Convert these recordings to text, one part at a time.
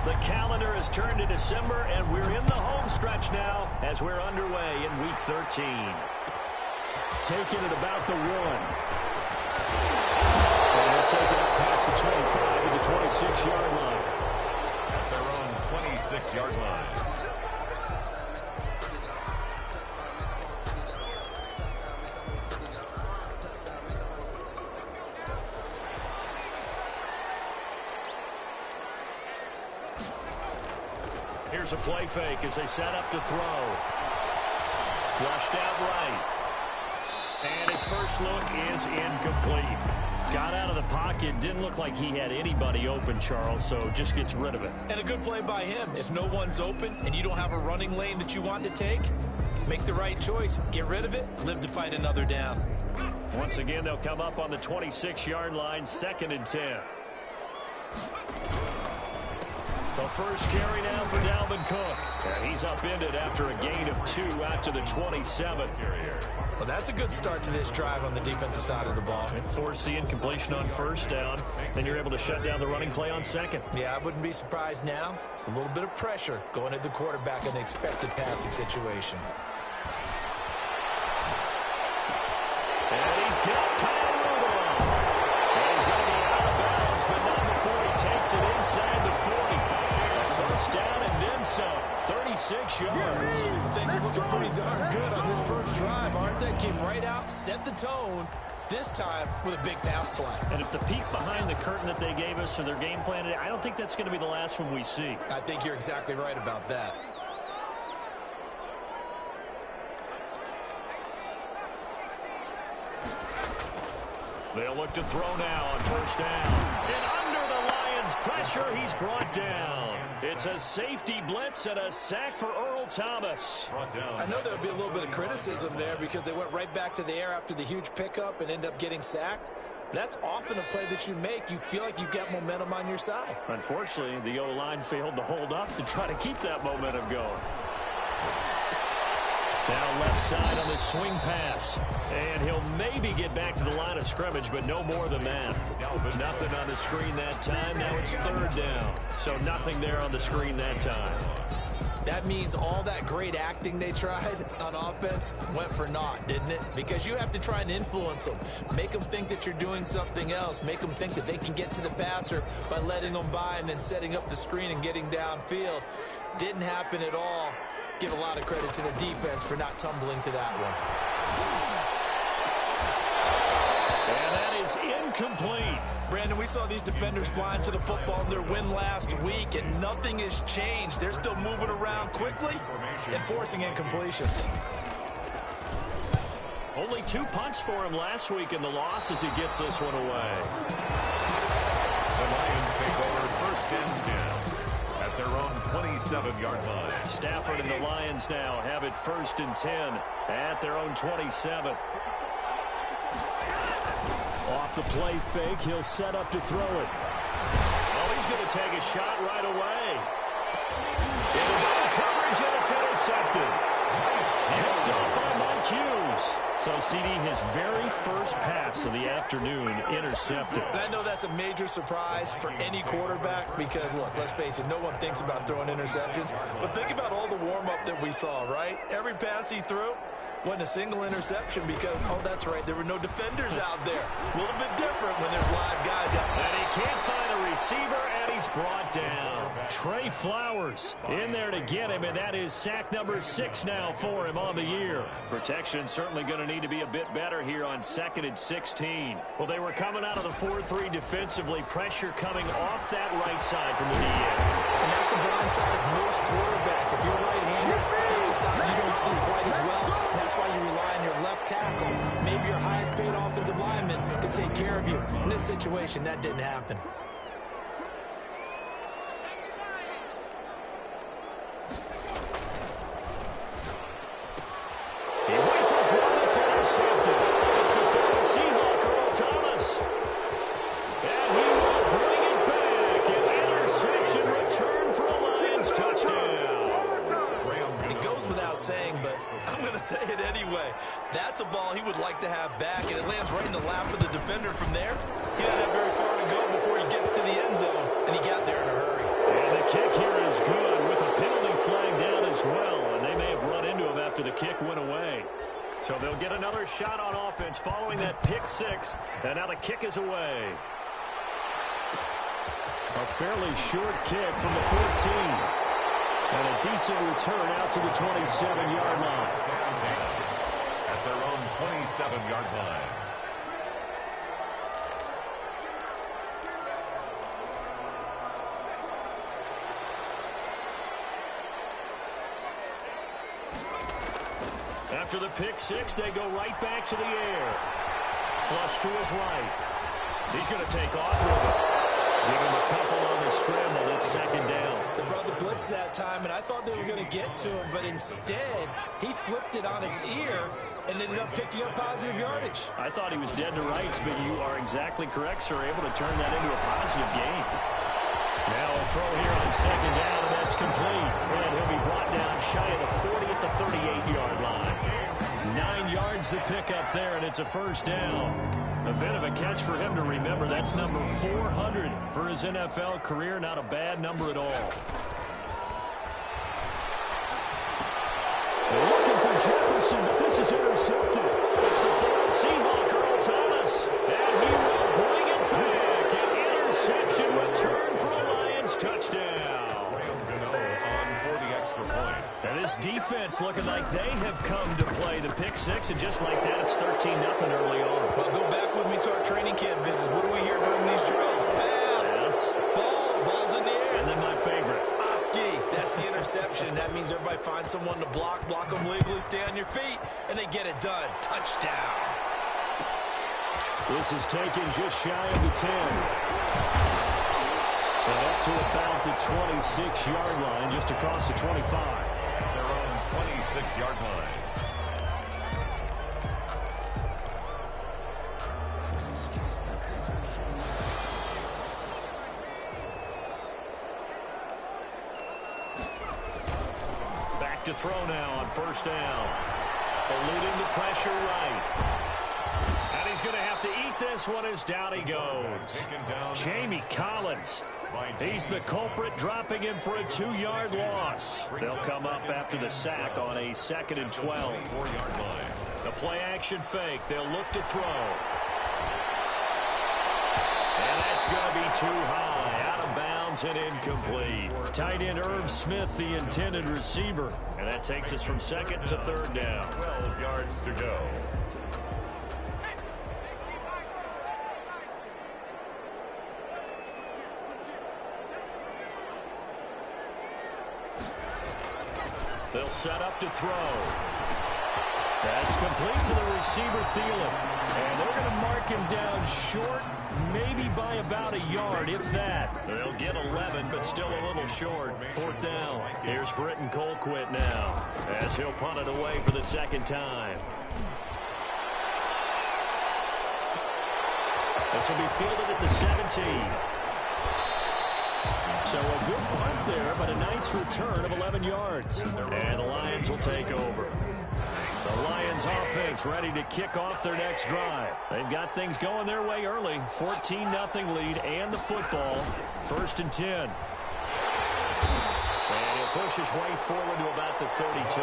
The calendar has turned to December, and we're in the home stretch now as we're underway in Week 13. Taking it about the 1. And they'll take it up past the 25 to the 26-yard line. At their own 26-yard line. Here's a play fake as they set up to throw. Flushed out right. And his first look is incomplete. Got out of the pocket. Didn't look like he had anybody open, Charles, so just gets rid of it. And a good play by him. If no one's open and you don't have a running lane that you want to take, make the right choice. Get rid of it. Live to fight another down. Once again, they'll come up on the 26-yard line, 2nd and 10. The first carry now for Dalvin Cook. And he's upended after a gain of 2 out to the 27. Well, that's a good start to this drive on the defensive side of the ball. And force the incompletion on first down. Then you're able to shut down the running play on second. Yeah, I wouldn't be surprised now. A little bit of pressure going at the quarterback in an expected passing situation. And he's got Kyle Rudolph. And he's going to be out of bounds, but not before he takes it inside the 40. First down and then some. 36 yards. Things are looking pretty darn good on this first drive, aren't they? Came right out, set the tone, this time with a big pass play. And if the peek behind the curtain that they gave us for their game plan today, I don't think that's going to be the last one we see. I think you're exactly right about that. They'll look to throw now on first down. And under the Lions' pressure, he's brought down. It's a safety blitz and a sack for Earl Thomas. I know there'll be a little bit of criticism there because they went right back to the air after the huge pickup and end up getting sacked. That's often a play that you make. You feel like you've got momentum on your side. Unfortunately, the O-line failed to hold up to try to keep that momentum going. Now left side on the swing pass. And he'll maybe get back to the line of scrimmage, but no more than that. But nothing on the screen that time. Now it's 3rd down. So nothing there on the screen that time. That means all that great acting they tried on offense went for naught, didn't it? Because you have to try and influence them. Make them think that you're doing something else. Make them think that they can get to the passer by letting them by and then setting up the screen and getting downfield. Didn't happen at all. Give a lot of credit to the defense for not tumbling to that one. And that is incomplete. Brandon, we saw these defenders flying to the football in their win last week, and nothing has changed. They're still moving around quickly and forcing incompletions. Only 2 punts for him last week in the loss as he gets this one away. The Lions take over 1st and 10. At their own 27-yard line. Stafford and the Lions now have it 1st and 10 at their own 27. Off the play fake, he'll set up to throw it. Oh, he's going to take a shot right away. Into coverage, and it's intercepted. Picked up by Mike Hughes. So, CD, his very first pass of the afternoon intercepted. And I know that's a major surprise for any quarterback because, look, let's face it, no one thinks about throwing interceptions. But think about all the warm-up that we saw, right? Every pass he threw wasn't a single interception because, oh, that's right, there were no defenders out there. A little bit different when there's live guys out there. And he can't find a receiver, and he's brought down. Trey Flowers in there to get him, and that is sack number 6 now for him on the year. Protection certainly going to need to be a bit better here on 2nd and 16. Well, they were coming out of the 4-3 defensively. Pressure coming off that right side from the DN. And that's the blind side of most quarterbacks. If you're right-handed, that's the side you don't see quite as well. And that's why you rely on your left tackle, maybe your highest-paid offensive lineman, to take care of you. In this situation, that didn't happen. He rifles one that's intercepted. It's the former Seahawk, Earl Thomas. And he will bring it back. An interception return for a Lions touchdown. It goes without saying, but I'm going to say it anyway. That's a ball he would like to have back, and it lands right in the lap of the defender from there. He doesn't have very far to go before he gets to the end zone, and he got there in a hurry. And the kick after the kick went away. So they'll get another shot on offense following that pick six, and now the kick is away. A fairly short kick from the 14. And a decent return out to the 27-yard line. At their own 27-yard line. After the pick six, they go right back to the air. Flush to his right. He's going to take off with it. Give him a couple on the scramble. It's second down. They brought the blitz that time, and I thought they were going to get to him, but instead, he flipped it on its ear and ended up picking up positive yardage. I thought he was dead to rights, but you are exactly correct, sir. Able to turn that into a positive gain. Now a throw here on second down, and that's complete. And he'll be brought down shy of the 40 at the 38-yard line. 9 yards to pick up there, and it's a first down. A bit of a catch for him to remember. That's number 400 for his NFL career. Not a bad number at all. They're looking for Jefferson, but this is intercepted. It's the third Seahawk, Earl Thomas. And he will bring it back. An interception return for a Lions touchdown. On for the extra point. And this defense looking like they have come to play the pick six, and just like that, it's 13-0 early on. Well, go back with me to our training camp visit. What do we hear during these drills? Pass. Yes. Ball's in the air. And then my favorite. Oski, that's the interception. That means everybody finds someone to block them legally, stay on your feet, and they get it done. Touchdown. This is taken just shy of the 10. And up to about the 26-yard line, just across the 25. Their own 26-yard line. Back to throw now on first down. Eluding the pressure right. And he's going to have to eat this one as down he goes. Jamie Collins. He's the culprit, dropping him for a 2-yard loss. They'll come up after the sack on a 2nd and 12. 4-yard line. The play-action fake. They'll look to throw. And that's going to be too high. Out of bounds and incomplete. Tight end Irv Smith, the intended receiver. And that takes us from 2nd to 3rd down. 12 yards to go. They'll set up to throw. That's complete to the receiver, Thielen. And they're going to mark him down short, maybe by about a yard, if that. They'll get 11, but still a little short. 4th down. Here's Britton Colquitt now, as he'll punt it away for the 2nd time. This will be fielded at the 17. So a good punt there, but a nice return of 11 yards. And the Lions will take over. The Lions offense ready to kick off their next drive. They've got things going their way early. 14-0 lead and the football. 1st and 10. And he'll push his way forward to about the 32.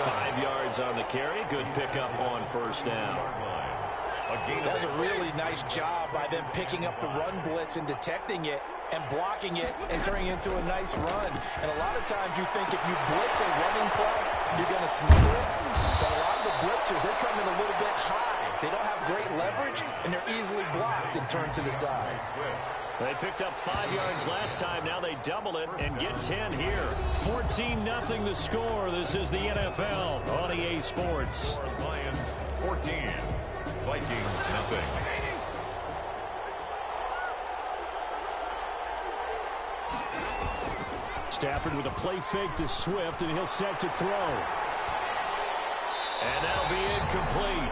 5 yards on the carry. Good pickup on first down. That's a really nice job by them picking up the run blitz and detecting it and blocking it and turning it into a nice run. And a lot of times you think if you blitz a running play, you're going to smother it. But a lot of the blitzers, they come in a little bit high. They don't have great leverage, and they're easily blocked and turned to the side. They picked up 5 yards last time. Now they double it and get 10 here. 14-0 the score. This is the NFL on EA Sports. Lions 14. Vikings nothing. Stafford with a play fake to Swift, and he'll set to throw. And that'll be incomplete.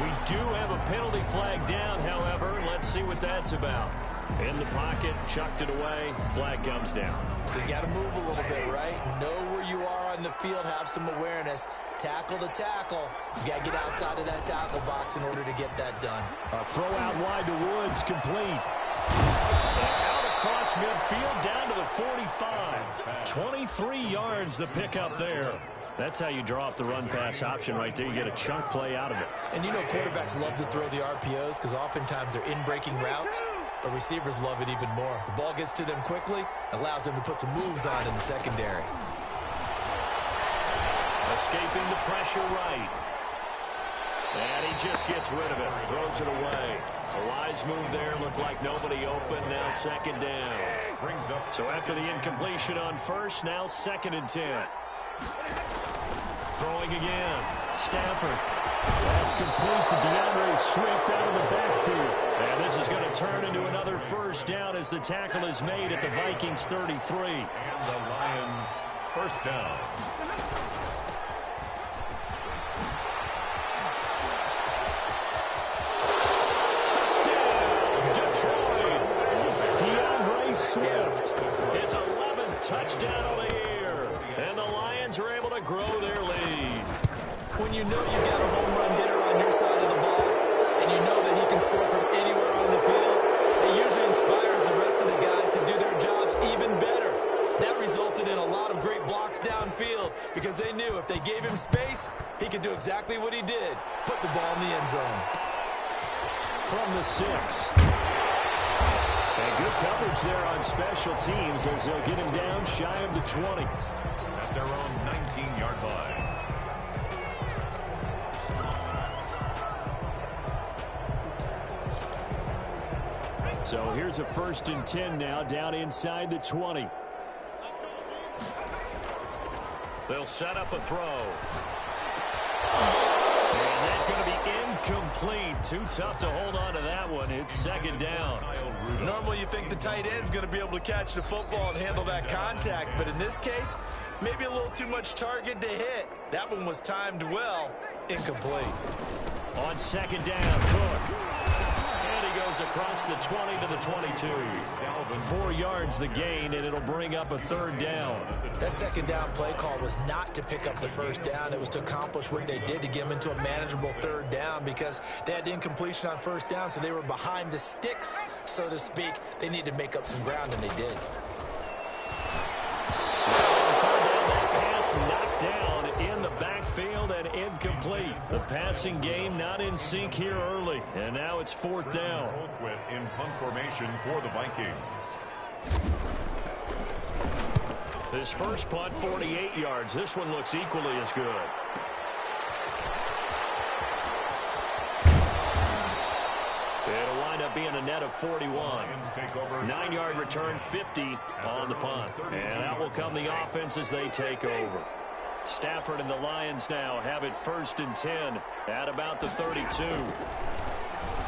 We do have a penalty flag down, however. Let's see what that's about. In the pocket, chucked it away, flag comes down. So you got to move a little bit, right? Know where you are on the field, have some awareness. Tackle to tackle. You got to get outside of that tackle box in order to get that done. A throw out wide to Woods, complete. And out across midfield down to the 45. 23 yards the pickup there. That's how you draw up the run-pass option right there. You get a chunk play out of it. And you know quarterbacks love to throw the RPOs because oftentimes they're in-breaking routes, but receivers love it even more. The ball gets to them quickly, allows them to put some moves on in the secondary. Escaping the pressure right. And he just gets rid of it. Throws it away. A wise move there. Looked like nobody open. Now second down. So after the incompletion on first, now 2nd and 10. Throwing again. Stafford. That's complete to DeAndre Swift out of the backfield. And this is going to turn into another first down as the tackle is made at the Vikings 33. And the Lions first down. Swift, his 11th touchdown of the year, and the Lions are able to grow their lead. When you know you've got a home run hitter on your side of the ball, and you know that he can score from anywhere on the field, it usually inspires the rest of the guys to do their jobs even better. That resulted in a lot of great blocks downfield because they knew if they gave him space, he could do exactly what he did, put the ball in the end zone. From the 6. And good coverage there on special teams as they'll get him down shy of the 20. At their own 19-yard line. So here's a 1st and 10 now down inside the 20. They'll set up a throw. And that's going to be incomplete. Too tough to hold on to that one. It's 2nd down. Normally you think the tight end's going to be able to catch the football and handle that contact, but in this case, maybe a little too much target to hit. That one was timed well. Incomplete. On 2nd down, Cook. And he goes across the 20 to the 22. 4 yards the gain, and it'll bring up a 3rd down. That 2nd down play call was not to pick up the 1st down. It was to accomplish what they did to get them into a manageable 3rd down because they had incompletion on 1st down, so they were behind the sticks, so to speak. They needed to make up some ground, and they did. 3rd down, that pass knocked down in the backfield and incomplete. The passing game not in sync here early, and now it's 4th down. In punt formation for the Vikings. This first punt, 48 yards. This one looks equally as good. It'll wind up being a net of 41. 9-yard return, 50 on the punt. And out will come the offense as they take over. Stafford and the Lions now have it 1st and 10 at about the 32.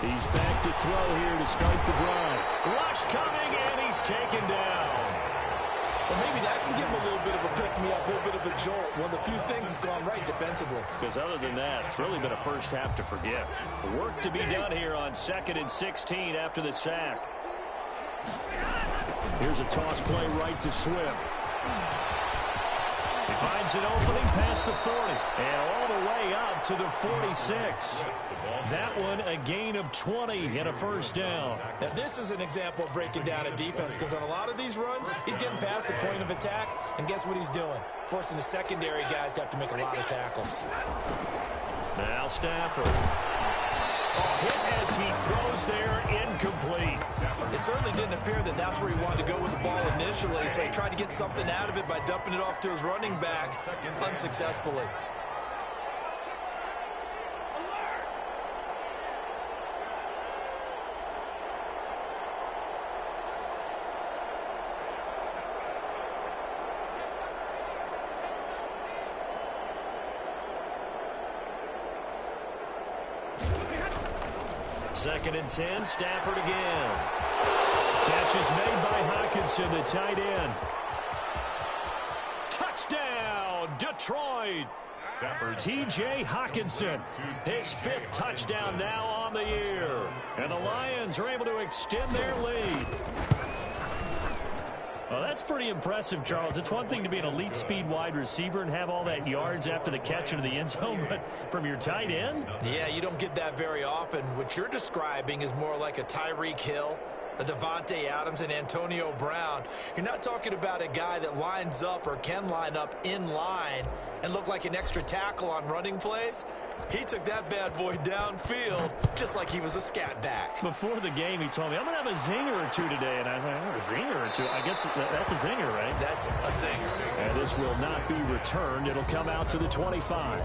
He's back to throw here to start the drive. Rush coming, and he's taken down. Well, maybe that can give him a little bit of a pick-me-up, a little bit of a jolt. One of the few things that's gone right defensively. Because other than that, it's really been a first half to forget. Work to be done here on 2nd and 16 after the sack. Here's a toss play right to Swift. He finds an opening past the 40 and all the way up to the 46. That one a gain of 20 and a 1st down. Now this is an example of breaking down a defense because on a lot of these runs, he's getting past the point of attack, and guess what he's doing? Forcing the secondary guys to have to make a lot of tackles. Now Stafford. Hit as he throws there, incomplete. It certainly didn't appear that that's where he wanted to go with the ball initially, so he tried to get something out of it by dumping it off to his running back unsuccessfully. Second and 10, Stafford again. Catch is made by Hockenson, the tight end. Touchdown, Detroit. T.J. Hockenson, his 5th touchdown now on the year. And the Lions are able to extend their lead. Well, that's pretty impressive, Charles. It's one thing to be an elite speed wide receiver and have all that yards after the catch into the end zone, but from your tight end? Yeah, you don't get that very often. What you're describing is more like a Tyreek Hill, a Devontae Adams and Antonio Brown. You're not talking about a guy that lines up or can line up in line and look like an extra tackle on running plays. He took that bad boy downfield just like he was a scat back. Before the game, he told me, I'm going to have a zinger or two today. And I was like, oh, a zinger or two? I guess that's a zinger, right? That's a zinger. And this will not be returned. It'll come out to the 25.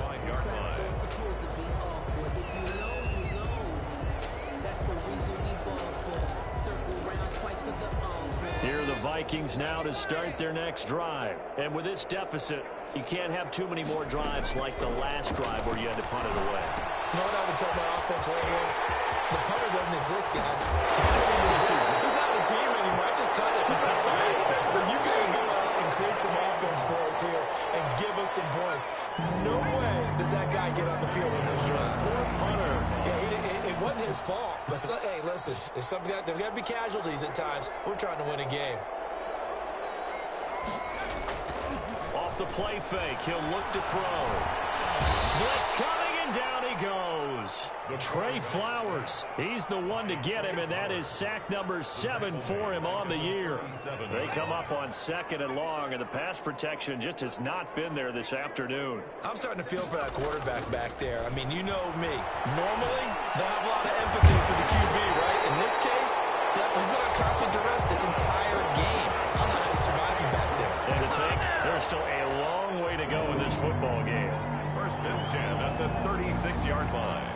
Here are the Vikings now to start their next drive. And with this deficit, you can't have too many more drives like the last drive where you had to punt it away. You know what I would tell my offense right here? The punter doesn't exist, guys. He doesn't even exist. He's not a team anymore. I just cut it. So you got to go out and create some offense for us here and give us some points. No way does that guy get on the field in this drive. Poor punter. Yeah, it wasn't his fault. But, hey, listen, there's got to be casualties at times. We're trying to win a game. Off the play fake, he'll look to throw. Blitz coming, and down he goes. Trey Flowers, he's the one to get him, and that is sack number 7 for him on the year. They come up on 2nd and long, and the pass protection just has not been there this afternoon. I'm starting to feel for that quarterback back there. I mean, you know me. Normally, don't have a lot of empathy for the QB, right? In this case, he's been on constant duress this entire game. I don't know how he's surviving back there. And to think, there's still a long way to go in this football game. 1st and 10 at the 36-yard line.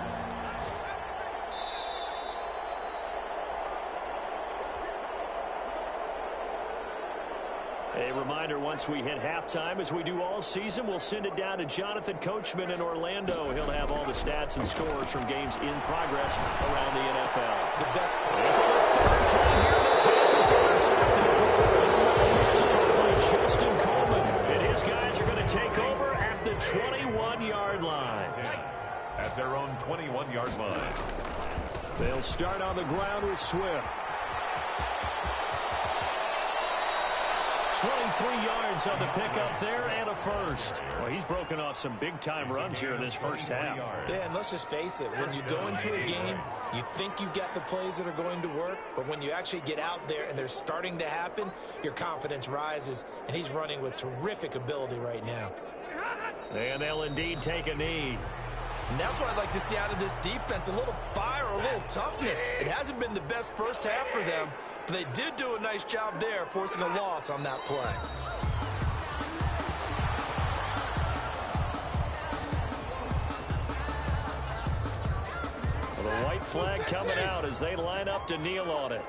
A reminder, once we hit halftime, as we do all season, we'll send it down to Jonathan Coachman in Orlando. He'll have all the stats and scores from games in progress around the NFL. The best. Justin Coleman and his guys are going to take over at the 21-yard line. At their own 21-yard line. They'll start on the ground with Swift. 23 yards on the pickup there and a first. Well, he's broken off some big-time runs here in this first half. Yeah, and let's just face it. When you go into a game, you think you've got the plays that are going to work, but when you actually get out there and they're starting to happen, your confidence rises, and he's running with terrific ability right now. And they'll indeed take a knee. And that's what I'd like to see out of this defense, a little fire, a little toughness. It hasn't been the best first half for them, but they did do a nice job there, forcing a loss on that play. Well, the white flag coming out as they line up to kneel on it.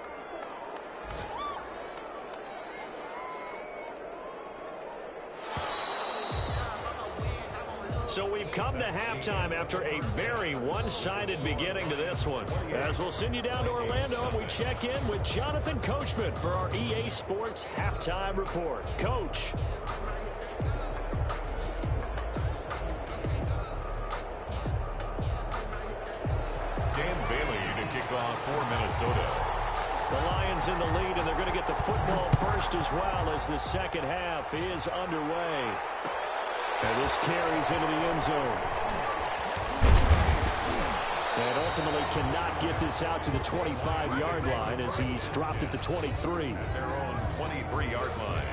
So we've come to halftime after a very one-sided beginning to this one. As we'll send you down to Orlando, and we check in with Jonathan Coachman for our EA Sports Halftime Report. Coach. Dan Bailey to kick off for Minnesota. The Lions in the lead, and they're going to get the football first as well as the second half is underway. And this carries into the end zone. And ultimately cannot get this out to the 25-yard line as he's dropped at the 23. At their own 23-yard line.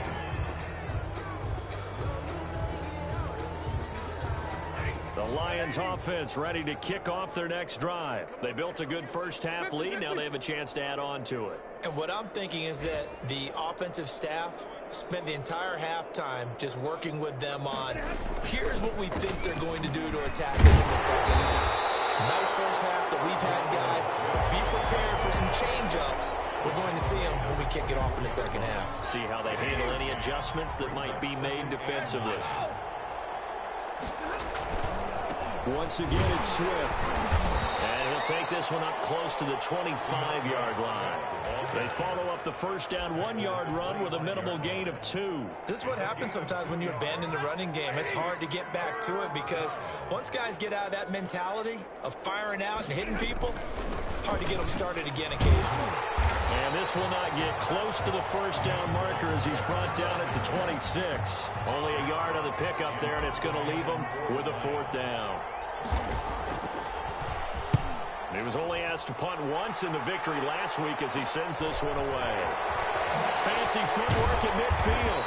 The Lions offense ready to kick off their next drive. They built a good first half lead. Now they have a chance to add on to it. And what I'm thinking is that the offensive staff spent the entire halftime just working with them on, here's what we think they're going to do to attack us in the second half. Nice first half that we've had, guys, but be prepared for some change-ups. We're going to see them when we kick it off in the second half. See how they handle any adjustments that might be made defensively. Once again, it's Swift. And he'll take this one up close to the 25-yard line. They follow up the first down 1-yard run with a minimal gain of 2. This is what happens sometimes when you abandon the running game. It's hard to get back to it because once guys get out of that mentality of firing out and hitting people, hard to get them started again occasionally. And this will not get close to the first down marker as he's brought down at the 26. Only a yard on the pickup there, and it's going to leave him with a 4th down. He was only asked to punt once in the victory last week as he sends this one away. Fancy footwork at midfield.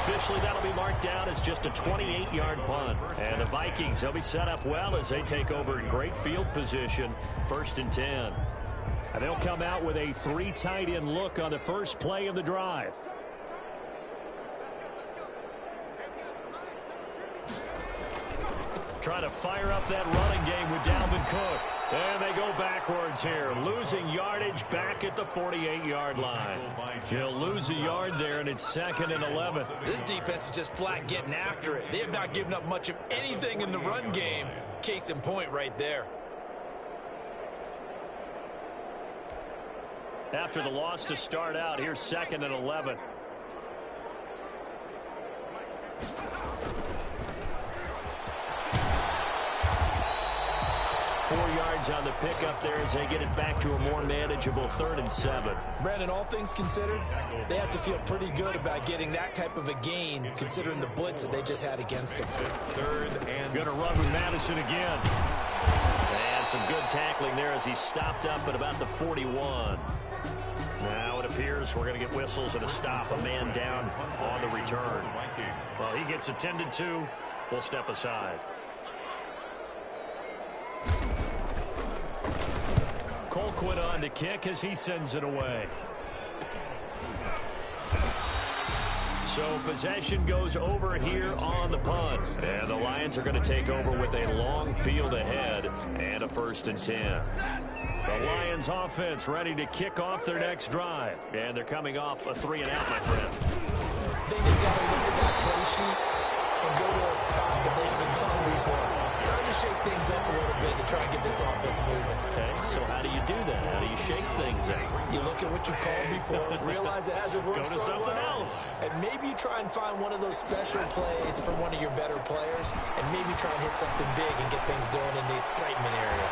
Officially, that'll be marked down as just a 28-yard punt. And the Vikings, they'll be set up well as they take over in great field position, 1st and 10. And they'll come out with a 3 tight end look on the first play of the drive. Trying to fire up that running game with Dalvin Cook. And they go backwards here, losing yardage back at the 48-yard line. He'll lose a yard there, and it's 2nd and 11. This defense is just flat getting after it. They have not given up much of anything in the run game. Case in point right there. After the loss to start out, here's 2nd and 11. Four yards on the pickup there as they get it back to a more manageable 3rd and 7. Brandon, all things considered, they have to feel pretty good about getting that type of a gain, considering the blitz that they just had against them. 3rd and going to run with Madison again. And some good tackling there as he stopped up at about the 41. Now it appears we're going to get whistles and a stop, a man down on the return. Well, he gets attended to. We'll step aside. Colquitt on to kick as he sends it away. So possession goes over here on the punt. And the Lions are going to take over with a long field ahead and a 1st and 10. The Lions offense ready to kick off their next drive. And they're coming off a 3-and-out, my friend. I think they've got to look at that play sheet and go to a spot that they haven't come before. Time to shake things up a little bit to try and get this offense moving. Okay, so how do you do that? How do you shake things up? You look at what you called before, realize it hasn't worked Go to something else. And maybe you try and find one of those special plays from one of your better players, and maybe try and hit something big and get things going in the excitement area.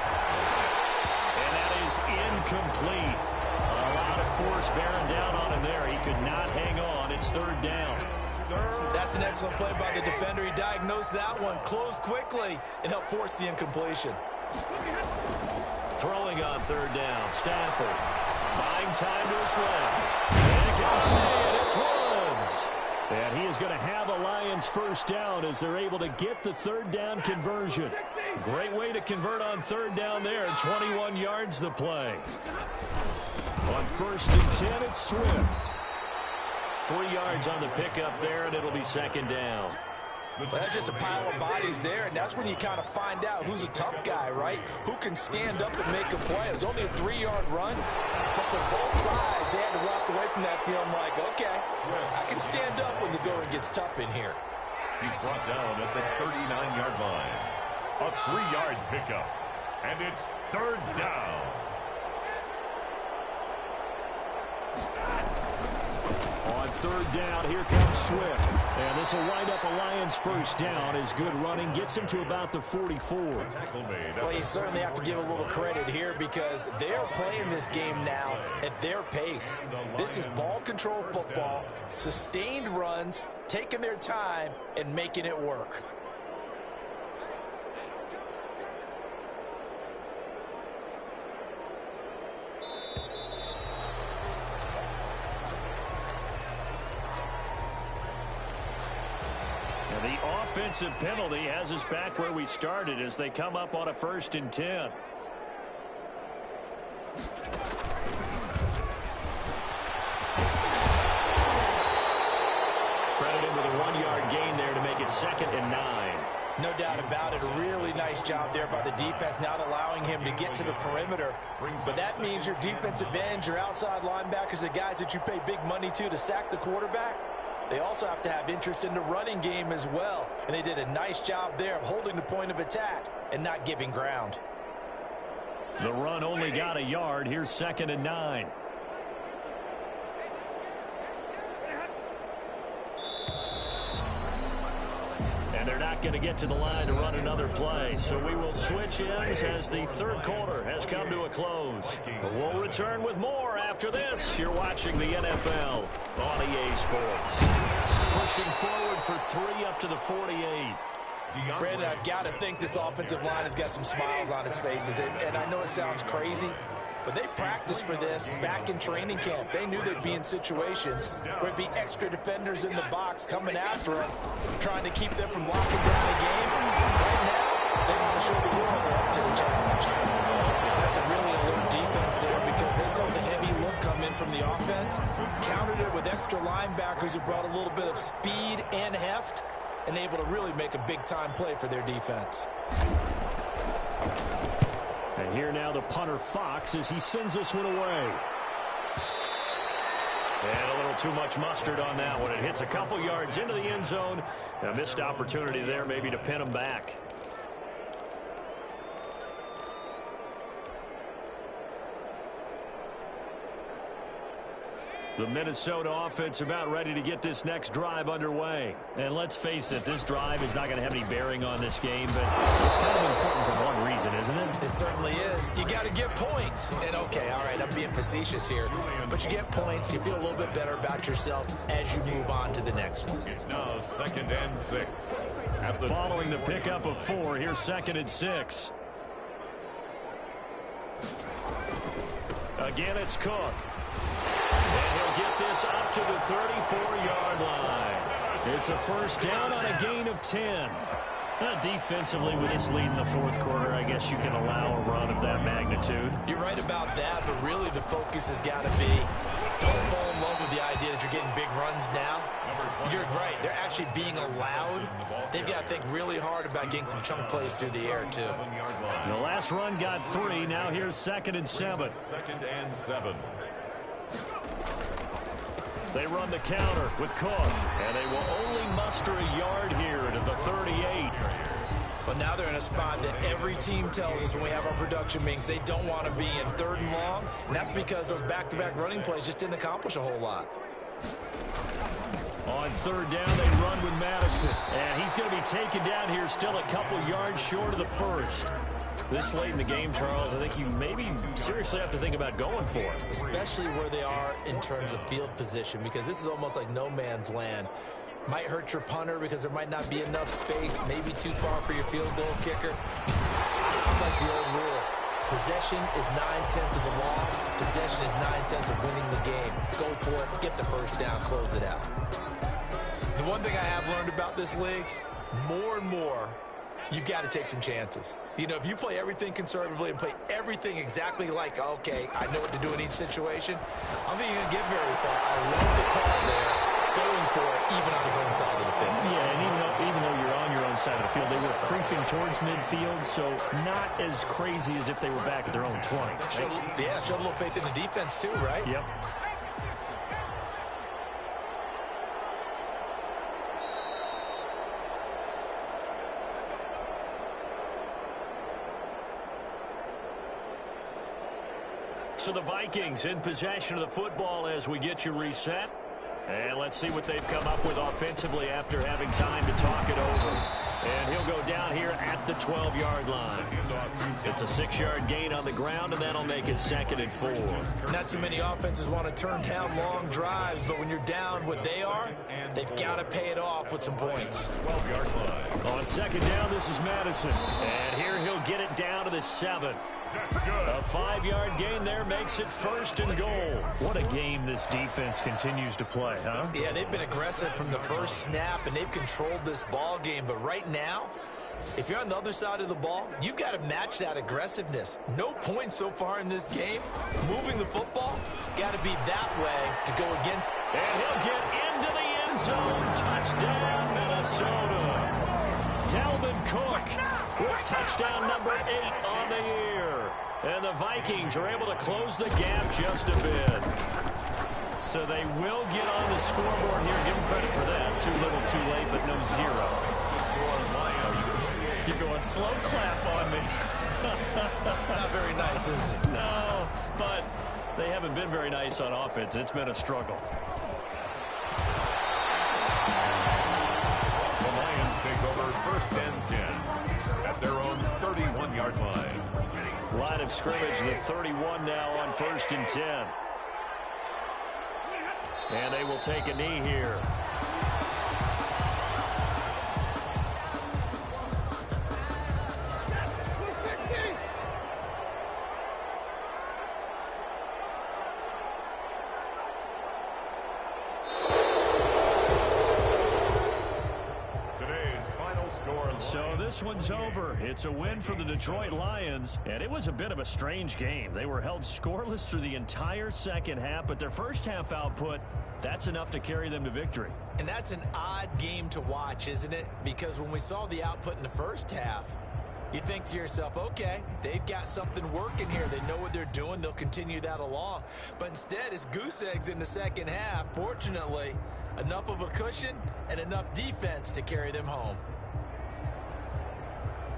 And that is incomplete. A lot of force bearing down on him there. He could not hang on. It's 3rd down. That's an excellent play by the defender. He diagnosed that one, closed quickly, and helped force the incompletion. Throwing on 3rd down, Stafford. Buying time to his left. And and it's Woods. And he is going to have a Lions 1st down as they're able to get the 3rd down conversion. Great way to convert on 3rd down there. 21 yards the play. On 1st and 10, it's Swift. 3 yards on the pickup there, and it'll be 2nd down. Well, that's just a pile of bodies there, and that's when you kind of find out who's a tough guy, right? Who can stand up and make a play. It was only a 3-yard run, but for both sides, they had to walk away from that feeling like, okay, I can stand up when the going gets tough in here. he's brought down at the 39-yard line. A 3-yard pickup, and it's 3rd down. On 3rd down, here comes Swift. And this will wind up a Lions 1st down as good running gets him to about the 44. Well, you certainly have to give a little credit here because they're playing this game now at their pace. This is ball control football, sustained runs, taking their time, and making it work. The offensive penalty has us back where we started as they come up on a 1st and 10. Credited with a 1-yard gain there to make it 2nd and 9. No doubt about it. A really nice job there by the defense, not allowing him to get to the perimeter. But that means your defensive ends, your outside linebackers, the guys that you pay big money to sack the quarterback, they also have to have interest in the running game as well. And they did a nice job there of holding the point of attack and not giving ground. The run only got a yard. Here's 2nd and 9. And they're not going to get to the line to run another play. So we will switch ends as the 3rd quarter has come to a close. But we'll return with more after this. You're watching the NFL on EA Sports. Pushing forward for 3 up to the 48. Brandon, I've got to think this offensive line has got some smiles on its faces. And I know it sounds crazy, but they practiced for this back in training camp. They knew they'd be in situations where it'd be extra defenders in the box coming after them, trying to keep them from locking down a game. Right now, they want to show the world they're up to the challenge. That's a really alert defense there because they saw the heavy look come in from the offense, countered it with extra linebackers who brought a little bit of speed and heft, and able to really make a big-time play for their defense. And here now the punter Fox as he sends this one away. And a little too much mustard on that one. It hits a couple yards into the end zone. A missed opportunity there maybe to pin him back. The Minnesota offense about ready to get this next drive underway. And let's face it, this drive is not going to have any bearing on this game, but it's kind of important for one reason, isn't it? It certainly is. You got to get points. And okay, all right, I'm being facetious here, but you get points, you feel a little bit better about yourself as you move on to the next one. It's now 2nd and 6. Following the pickup of 4, here's 2nd and 6. Again, it's Cook. And he'll get this up to the 34-yard line. It's a first down on a gain of 10. Defensively, with this lead in the fourth quarter, I guess you can allow a run of that magnitude. You're right about that, but really the focus has got to be don't fall in love with the idea that you're getting big runs now. You're right. They're actually being allowed. They've got to think really hard about getting some chunk plays through the air, too. The last run got 3. Now here's 2nd and 7. 2nd and 7. They run the counter with Cook, and they will only muster a yard here to the 38. But now they're in a spot that every team tells us when we have our production meetings they don't want to be in 3rd and long, and that's because those back-to-back running plays just didn't accomplish a whole lot. On 3rd down, they run with Madison, and he's going to be taken down here still a couple yards short of the first. This late in the game, Charles, I think you maybe seriously have to think about going for it. Especially where they are in terms of field position, because this is almost like no man's land. Might hurt your punter because there might not be enough space, maybe too far for your field goal kicker. I like the old rule. Possession is 9/10 of the law. Possession is 9/10 of winning the game. Go for it, get the first down, close it out. The one thing I have learned about this league, more and more, you've got to take some chances. You know, if you play everything conservatively and play everything exactly like, okay, I know what to do in each situation, I don't think you're going to get very far. I love the call there, going for it, even on his own side of the field. Yeah, and even though you're on your own side of the field, they were creeping towards midfield, so not as crazy as if they were back at their own 20. Right? Showed a little faith in the defense too, right? Yep. So the Vikings in possession of the football as we get you reset. And let's see what they've come up with offensively after having time to talk it over. And he'll go down here at the 12-yard line. It's a 6-yard gain on the ground, and that'll make it 2nd and 4. Not too many offenses want to turn down long drives, but when you're down what they are, they've got to pay it off with some points. 12-yard line. On 2nd down, this is Madison. And here he'll get it down to the 7. That's good. A 5-yard gain there makes it 1st and goal. What a game this defense continues to play, huh? Yeah, they've been aggressive from the first snap, and they've controlled this ball game. But right now, if you're on the other side of the ball, you've got to match that aggressiveness. No points so far in this game. Moving the football, got to be that way to go against. And he'll get into the end zone. Touchdown, Minnesota. Dalvin Cook with touchdown number 8 on the year. And the Vikings are able to close the gap just a bit. So they will get on the scoreboard here. Give them credit for that. Too little, too late, but no 0. You're going slow clap on me. Not very nice, is it? No, but they haven't been very nice on offense. It's been a struggle. The Lions take over 1st and 10 at their own 31-yard line. Line of scrimmage, the 31 now on 1st and 10. And they will take a knee here. this one's over. It's a win for the Detroit Lions, and it was a bit of a strange game. They were held scoreless through the entire second half, but their first half output, that's enough to carry them to victory. And that's an odd game to watch, isn't it? Because when we saw the output in the first half, you think to yourself, okay, they've got something working here. They know what they're doing. They'll continue that along. But instead, it's goose eggs in the second half. Fortunately, enough of a cushion and enough defense to carry them home.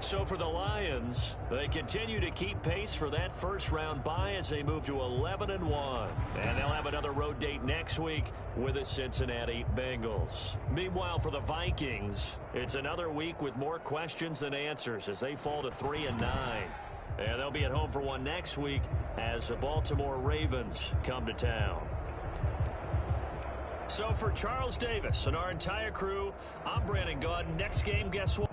So for the Lions, they continue to keep pace for that first-round bye as they move to 11-1. And they'll have another road date next week with the Cincinnati Bengals. Meanwhile, for the Vikings, it's another week with more questions than answers as they fall to 3-9. And they'll be at home for one next week as the Baltimore Ravens come to town. So for Charles Davis and our entire crew, I'm Brandon Gaudin. Next game, guess what?